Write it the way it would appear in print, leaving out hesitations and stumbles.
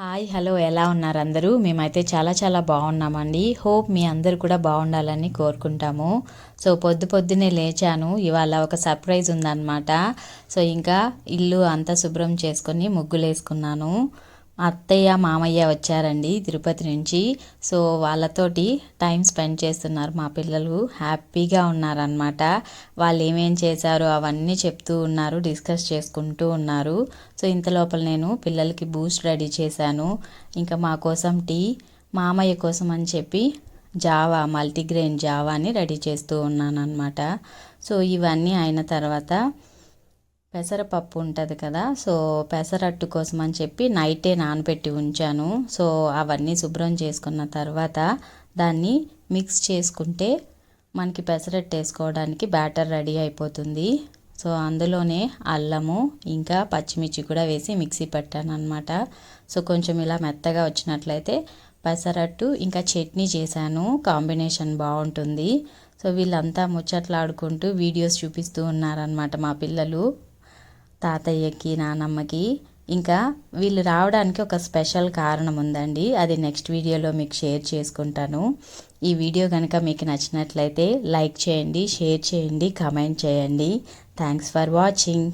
Hi hello ఎలా ఉన్నారు అందరూ? మేమైతే చాలా చాలా బాగున్నామండి. హోప్ మీ అందరూ కూడా బాగుండాలని కోరుకుంటాము. సో పొద్దున్నే లేచాను. ఇవాళ ఒక సర్ప్రైజ్ ఉందన్నమాట. సో ఇంకా ఇల్లు అంతా శుభ్రం చేసుకొని ముగ్గులేసుకున్నాను. అత్తయ్య మామయ్య వచ్చారండి తిరుపతి నుంచి. సో వాళ్ళతోటి టైం స్పెండ్ చేస్తున్నారు మా పిల్లలు. హ్యాపీగా ఉన్నారనమాట. వాళ్ళు ఏమేం చేశారో అవన్నీ చెప్తూ ఉన్నారు, డిస్కస్ చేసుకుంటూ ఉన్నారు. సో ఇంత లోపల నేను పిల్లలకి బూస్ట్ రెడీ చేశాను. ఇంకా మా కోసం టీ, మామయ్య కోసం అని చెప్పి జావా, మల్టీగ్రెయిన్ జావాని రెడీ చేస్తూ ఉన్నాను అనమాట. సో ఇవన్నీ అయిన తర్వాత పెసరపప్పు ఉంటుంది కదా, సో పెసరట్టు కోసం అని చెప్పి నైటే నానబెట్టి ఉంచాను. సో అవన్నీ శుభ్రం చేసుకున్న తర్వాత దాన్ని మిక్స్ చేసుకుంటే మనకి పెసరట్టు వేసుకోవడానికి బ్యాటర్ రెడీ అయిపోతుంది. సో అందులోనే అల్లము ఇంకా పచ్చిమిర్చి కూడా వేసి మిక్సీ పెట్టాను అనమాట. సో కొంచెం ఇలా మెత్తగా వచ్చినట్లయితే పెసరట్టు ఇంకా చట్నీ చేశాను, కాంబినేషన్ బాగుంటుంది. సో వీళ్ళంతా ముచ్చట్లాడుకుంటూ వీడియోస్ చూపిస్తూ ఉన్నారనమాట మా పిల్లలు, తాతయ్యకి నానమ్మకి. ఇంకా వీళ్ళు రావడానికి ఒక స్పెషల్ కారణం ఉందండి, అది నెక్స్ట్ వీడియోలో మీకు షేర్ చేసుకుంటాను. ఈ వీడియో కనుక మీకు నచ్చినట్లయితే లైక్ చేయండి, షేర్ చేయండి, కామెంట్ చేయండి. Thanks for watching.